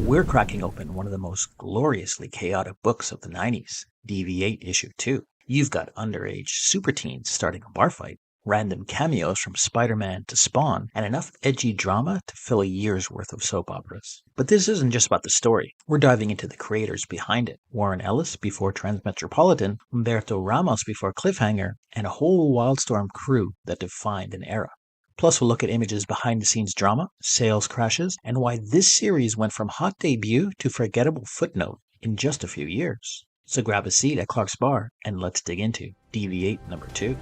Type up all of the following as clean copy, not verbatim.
We're cracking open one of the most gloriously chaotic books of the 90s, DV8 Issue 2. You've got underage super teens starting a bar fight, random cameos from Spider-Man to Spawn, and enough edgy drama to fill a year's worth of soap operas. But this isn't just about the story. We're diving into the creators behind it. Warren Ellis before Transmetropolitan, Humberto Ramos before Cliffhanger, and a whole Wildstorm crew that defined an era. Plus, we'll look at Image's behind-the-scenes drama, sales crashes, and why this series went from hot debut to forgettable footnote in just a few years. So grab a seat at Clark's Bar and let's dig into DV8 number 2.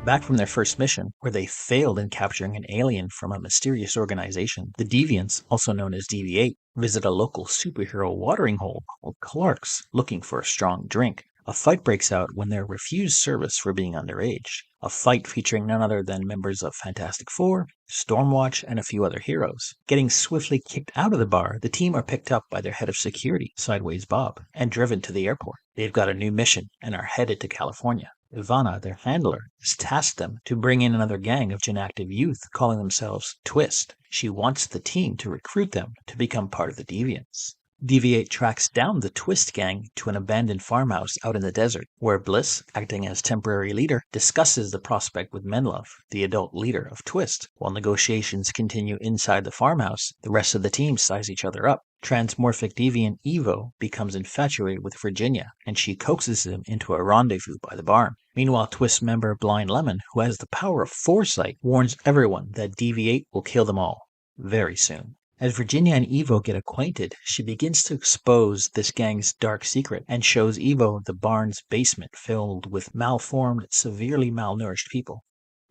Back from their first mission, where they failed in capturing an alien from a mysterious organization, the Deviants, also known as DV8, visit a local superhero watering hole called Clark's, looking for a strong drink. A fight breaks out when they're refused service for being underage. A fight featuring none other than members of Fantastic Four, Stormwatch, and a few other heroes. Getting swiftly kicked out of the bar, the team are picked up by their head of security, Sideways Bob, and driven to the airport. They've got a new mission and are headed to California. Ivana, their handler, has tasked them to bring in another gang of genactive youth calling themselves Twist. She wants the team to recruit them to become part of the Deviants. DV8 tracks down the Twist gang to an abandoned farmhouse out in the desert, where Bliss, acting as temporary leader, discusses the prospect with Menlove, the adult leader of Twist. While negotiations continue inside the farmhouse, the rest of the team size each other up. Transmorphic deviant Evo becomes infatuated with Virginia, and she coaxes him into a rendezvous by the barn. Meanwhile, Twist member Blind Lemon, who has the power of foresight, warns everyone that DV8 will kill them all very soon. As Virginia and Evo get acquainted, she begins to expose this gang's dark secret and shows Evo the barn's basement filled with malformed, severely malnourished people.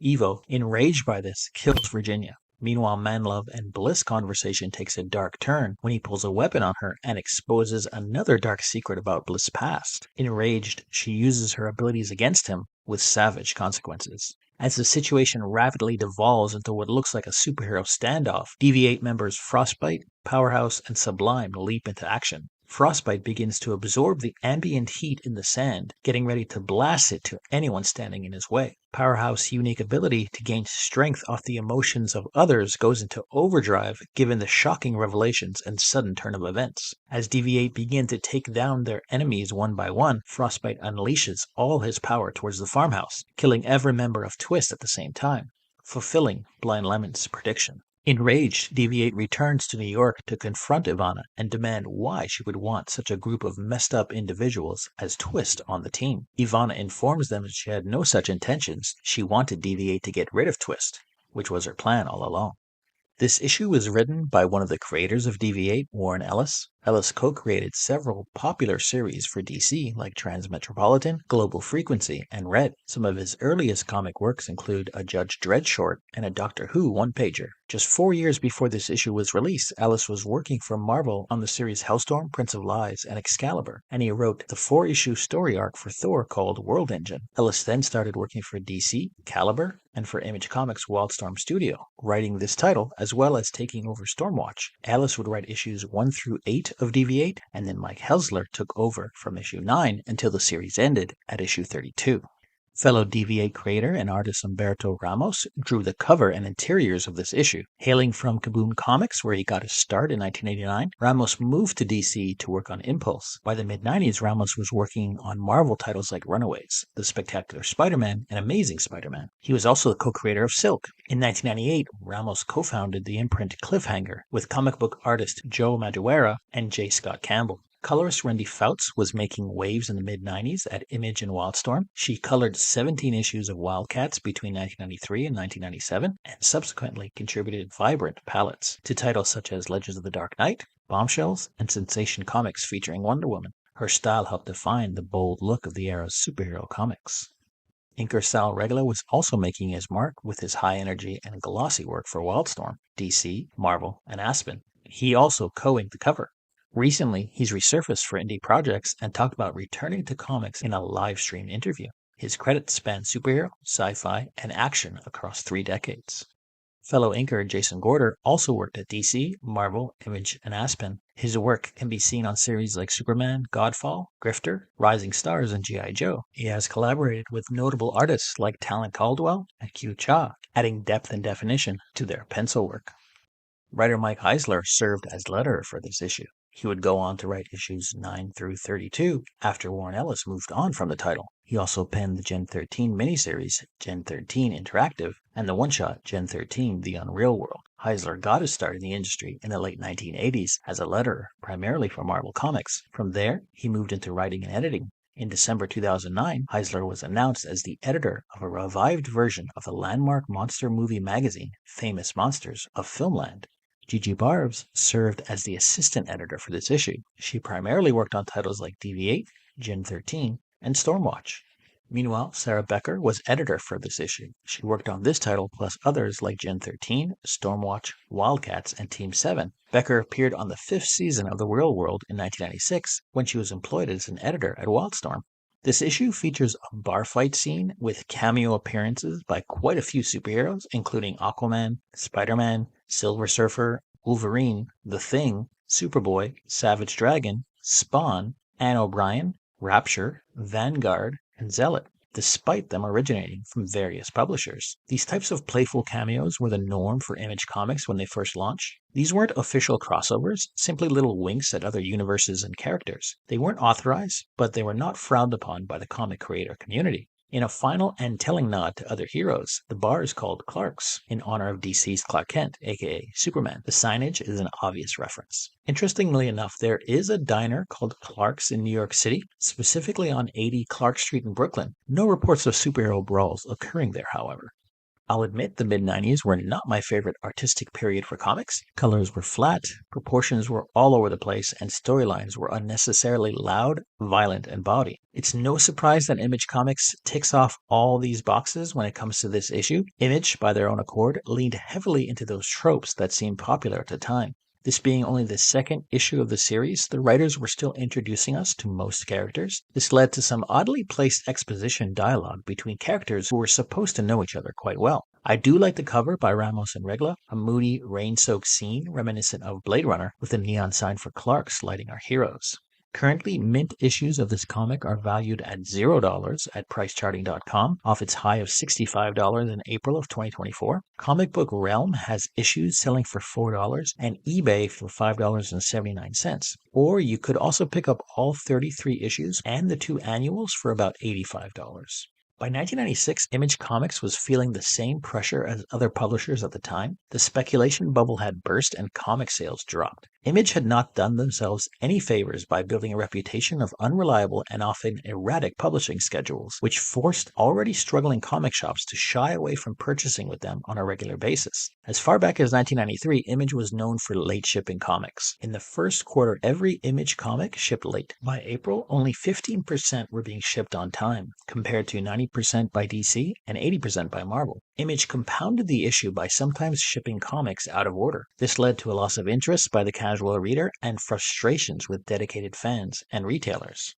Evo, enraged by this, kills Virginia. Meanwhile, Manlove and Bliss conversation takes a dark turn when he pulls a weapon on her and exposes another dark secret about Bliss' past. Enraged, she uses her abilities against him with savage consequences. As the situation rapidly devolves into what looks like a superhero standoff, DV8 members Frostbite, Powerhouse, and Sublime leap into action. Frostbite begins to absorb the ambient heat in the sand, getting ready to blast it to anyone standing in his way. Powerhouse's unique ability to gain strength off the emotions of others goes into overdrive given the shocking revelations and sudden turn of events. As DV8 begin to take down their enemies one by one, Frostbite unleashes all his power towards the farmhouse, killing every member of Twist at the same time, fulfilling Blind Lemon's prediction. Enraged, DV8 returns to New York to confront Ivana and demand why she would want such a group of messed up individuals as Twist on the team. Ivana informs them that she had no such intentions. She wanted DV8 to get rid of Twist, which was her plan all along. This issue was written by one of the creators of DV8, Warren Ellis. Ellis co-created several popular series for DC like Transmetropolitan, Global Frequency, and Red. Some of his earliest comic works include a Judge Dredd short and a Doctor Who one-pager. Just 4 years before this issue was released, Ellis was working for Marvel on the series Hellstorm, Prince of Lies, and Excalibur, and he wrote the 4-issue story arc for Thor called World Engine. Ellis then started working for DC, Caliber, and for Image Comics' Wildstorm Studio, writing this title as well as taking over Stormwatch. Ellis would write issues 1 through 8 of DV8, and then Mike Helsler took over from issue 9 until the series ended at issue 32. Fellow DV8 creator and artist Humberto Ramos drew the cover and interiors of this issue. Hailing from Kaboom Comics, where he got his start in 1989, Ramos moved to DC to work on Impulse. By the mid-90s, Ramos was working on Marvel titles like Runaways, The Spectacular Spider-Man, and Amazing Spider-Man. He was also the co-creator of Silk. In 1998, Ramos co-founded the imprint Cliffhanger with comic book artist Joe Madureira and J. Scott Campbell. Colorist Wendy Fouts was making waves in the mid-90s at Image and Wildstorm. She colored 17 issues of Wildcats between 1993 and 1997, and subsequently contributed vibrant palettes to titles such as Legends of the Dark Knight, Bombshells, and Sensation Comics featuring Wonder Woman. Her style helped define the bold look of the era's superhero comics. Inker Sal Regula was also making his mark with his high-energy and glossy work for Wildstorm, DC, Marvel, and Aspen. He also co-inked the cover. Recently, he's resurfaced for indie projects and talked about returning to comics in a live stream interview. His credits span superhero, sci-fi, and action across 3 decades. Fellow inker Jason Gorder also worked at DC, Marvel, Image, and Aspen. His work can be seen on series like Superman, Godfall, Grifter, Rising Stars, and G.I. Joe. He has collaborated with notable artists like Talon Caldwell and Q Cha, adding depth and definition to their pencil work. Writer Mike Heisler served as letterer for this issue. He would go on to write issues 9 through 32 after Warren Ellis moved on from the title. He also penned the Gen 13 miniseries, Gen 13 Interactive, and the one-shot Gen 13 The Unreal World. Heisler got his start in the industry in the late 1980s as a letterer, primarily for Marvel Comics. From there, he moved into writing and editing. In December 2009, Heisler was announced as the editor of a revived version of the landmark monster movie magazine, Famous Monsters of Filmland. Gigi Barbs served as the assistant editor for this issue. She primarily worked on titles like DV8, Gen 13, and Stormwatch. Meanwhile, Sarah Becker was editor for this issue. She worked on this title plus others like Gen 13, Stormwatch, Wildcats, and Team 7. Becker appeared on the 5th season of The Real World in 1996 when she was employed as an editor at Wildstorm. This issue features a bar fight scene with cameo appearances by quite a few superheroes, including Aquaman, Spider-Man, Silver Surfer, Wolverine, The Thing, Superboy, Savage Dragon, Spawn, Anne O'Brien, Rapture, Vanguard, and Zealot, despite them originating from various publishers. These types of playful cameos were the norm for Image Comics when they first launched. These weren't official crossovers, simply little winks at other universes and characters. They weren't authorized, but they were not frowned upon by the comic creator community. In a final and telling nod to other heroes, the bar is called Clark's, in honor of DC's Clark Kent, aka Superman. The signage is an obvious reference. Interestingly enough, there is a diner called Clark's in New York City, specifically on 80 Clark Street in Brooklyn. No reports of superhero brawls occurring there, however. I'll admit the mid-90s were not my favorite artistic period for comics. Colors were flat, proportions were all over the place, and storylines were unnecessarily loud, violent, and bawdy. It's no surprise that Image Comics ticks off all these boxes when it comes to this issue. Image, by their own accord, leaned heavily into those tropes that seemed popular at the time. This being only the second issue of the series, the writers were still introducing us to most characters. This led to some oddly placed exposition dialogue between characters who were supposed to know each other quite well. I do like the cover by Ramos and Regla, a moody, rain-soaked scene reminiscent of Blade Runner, with a neon sign for Clark's lighting our heroes. Currently, mint issues of this comic are valued at $0 at pricecharting.com, off its high of $65 in April of 2024. Comic Book Realm has issues selling for $4 and eBay for $5.79. Or you could also pick up all 33 issues and the 2 annuals for about $85. By 1996, Image Comics was feeling the same pressure as other publishers at the time. The speculation bubble had burst and comic sales dropped. Image had not done themselves any favors by building a reputation of unreliable and often erratic publishing schedules, which forced already struggling comic shops to shy away from purchasing with them on a regular basis. As far back as 1993, Image was known for late shipping comics. In the first quarter, every Image comic shipped late. By April, only 15% were being shipped on time, compared to 90% by DC and 80% by Marvel. Image compounded the issue by sometimes shipping comics out of order. This led to a loss of interest by the casual reader and frustrations with dedicated fans and retailers.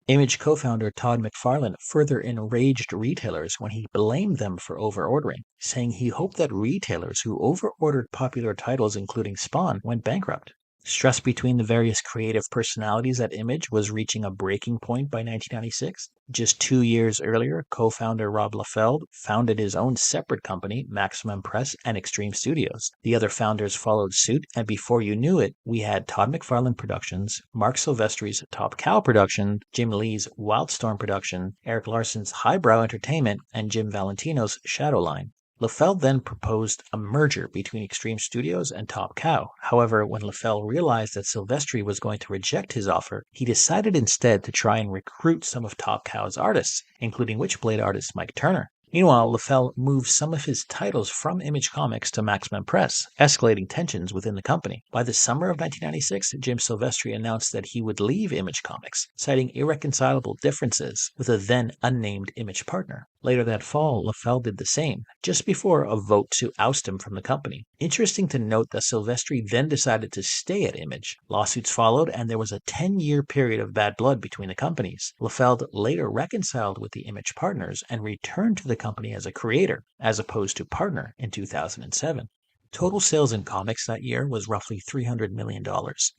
Image co-founder Todd McFarlane further enraged retailers when he blamed them for over-ordering, saying he hoped that retailers who over-ordered popular titles including Spawn went bankrupt. Stress between the various creative personalities at Image was reaching a breaking point by 1996. Just 2 years earlier, co-founder Rob Liefeld founded his own separate company, Maximum Press and Extreme Studios. The other founders followed suit, and before you knew it, we had Todd McFarlane Productions, Mark Silvestri's Top Cow Production, Jim Lee's Wildstorm Production, Eric Larson's Highbrow Entertainment, and Jim Valentino's Shadowline. Liefeld then proposed a merger between Extreme Studios and Top Cow. However, when Liefeld realized that Silvestri was going to reject his offer, he decided instead to try and recruit some of Top Cow's artists, including Witchblade artist Mike Turner. Meanwhile, Liefeld moved some of his titles from Image Comics to Maximum Press, escalating tensions within the company. By the summer of 1996, Jim Silvestri announced that he would leave Image Comics, citing irreconcilable differences with a then unnamed Image partner. Later that fall, LaFell did the same, just before a vote to oust him from the company. Interesting to note that Silvestri then decided to stay at Image. Lawsuits followed, and there was a 10-year period of bad blood between the companies. LaFell later reconciled with the Image partners and returned to the company as a creator, as opposed to partner, in 2007. Total sales in comics that year was roughly $300 million.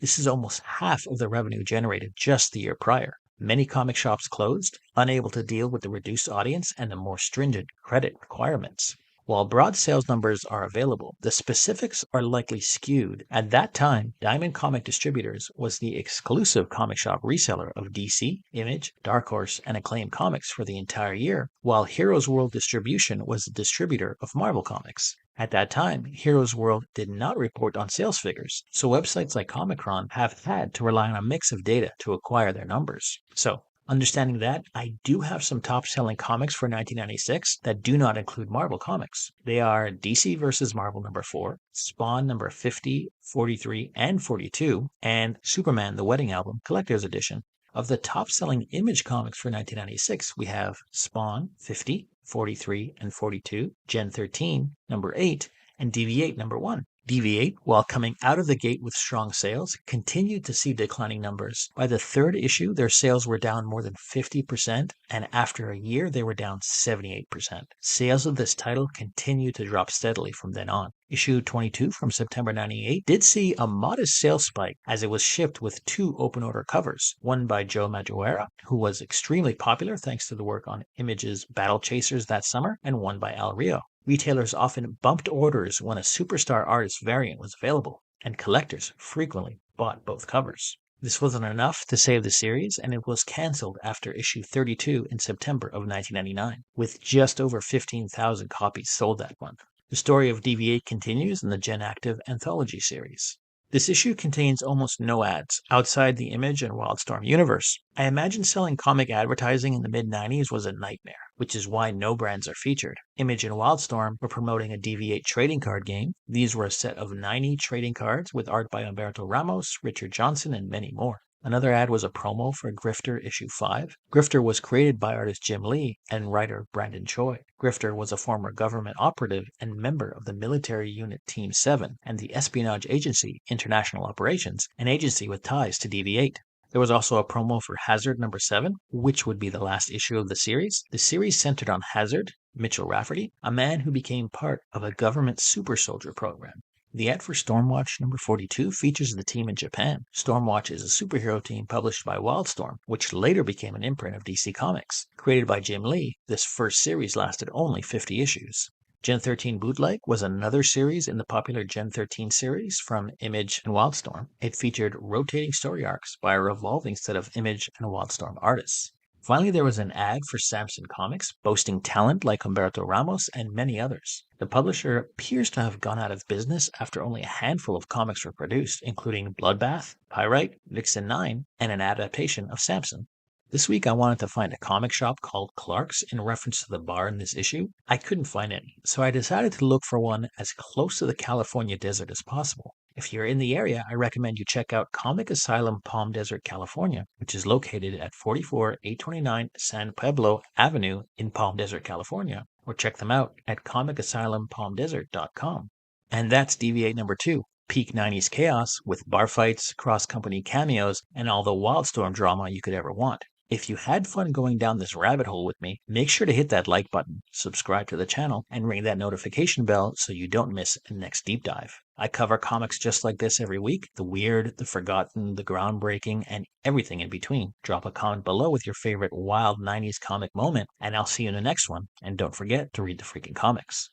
This is almost half of the revenue generated just the year prior. Many comic shops closed, unable to deal with the reduced audience and the more stringent credit requirements. While broad sales numbers are available, the specifics are likely skewed. At that time, Diamond Comic Distributors was the exclusive comic shop reseller of DC, Image, Dark Horse, and Acclaim comics for the entire year, while Heroes World Distribution was the distributor of Marvel Comics. At that time, Heroes World did not report on sales figures, so websites like Comicron have had to rely on a mix of data to acquire their numbers. So, understanding that, I do have some top-selling comics for 1996 that do not include Marvel Comics. They are DC vs. Marvel number 4, Spawn number 50, 43, and 42, and Superman the Wedding Album Collector's Edition. Of the top-selling Image comics for 1996, we have Spawn 50, 43, and 42, Gen 13, number 8, and DV8 number 1. DV8, while coming out of the gate with strong sales, continued to see declining numbers. By the third issue, their sales were down more than 50%, and after a year, they were down 78%. Sales of this title continued to drop steadily from then on. Issue 22 from September 98 did see a modest sales spike as it was shipped with 2 open-order covers, one by Joe Madureira, who was extremely popular thanks to the work on Image's Battle Chasers that summer, and one by Al Rio. Retailers often bumped orders when a superstar artist variant was available, and collectors frequently bought both covers. This wasn't enough to save the series, and it was canceled after issue 32 in September of 1999, with just over 15,000 copies sold that month. The story of DV8 continues in the Gen Active Anthology series. This issue contains almost no ads outside the Image and Wildstorm universe. I imagine selling comic advertising in the mid-90s was a nightmare, which is why no brands are featured. Image and Wildstorm were promoting a DV8 trading card game. These were a set of 90 trading cards with art by Humberto Ramos, Richard Johnson, and many more. Another ad was a promo for Grifter issue 5. Grifter was created by artist Jim Lee and writer Brandon Choi. Grifter was a former government operative and member of the military unit Team 7 and the espionage agency International Operations, an agency with ties to DV8. There was also a promo for Hazard number 7, which would be the last issue of the series. The series centered on Hazard, Mitchell Rafferty, a man who became part of a government super soldier program. The ad for Stormwatch number 42 features the team in Japan. Stormwatch is a superhero team published by Wildstorm, which later became an imprint of DC Comics. Created by Jim Lee, this first series lasted only 50 issues. Gen 13 Bootleg was another series in the popular Gen 13 series from Image and Wildstorm. It featured rotating story arcs by a revolving set of Image and Wildstorm artists. Finally, there was an ad for Samson Comics, boasting talent like Humberto Ramos and many others. The publisher appears to have gone out of business after only a handful of comics were produced, including Bloodbath, Pyrite, Vixen 9, and an adaptation of Samson. This week I wanted to find a comic shop called Clark's in reference to the bar in this issue. I couldn't find any, so I decided to look for one as close to the California desert as possible. If you're in the area, I recommend you check out Comic Asylum Palm Desert, California, which is located at 44829 San Pablo Avenue in Palm Desert, California, or check them out at comicasylum.palmdesert.com. And that's DV8 number 2, peak 90s chaos with bar fights, cross-company cameos, and all the Wildstorm drama you could ever want. If you had fun going down this rabbit hole with me, make sure to hit that like button, subscribe to the channel, and ring that notification bell so you don't miss the next deep dive. I cover comics just like this every week, the weird, the forgotten, the groundbreaking, and everything in between. Drop a comment below with your favorite wild 90s comic moment, and I'll see you in the next one. And don't forget to read the freaking comics.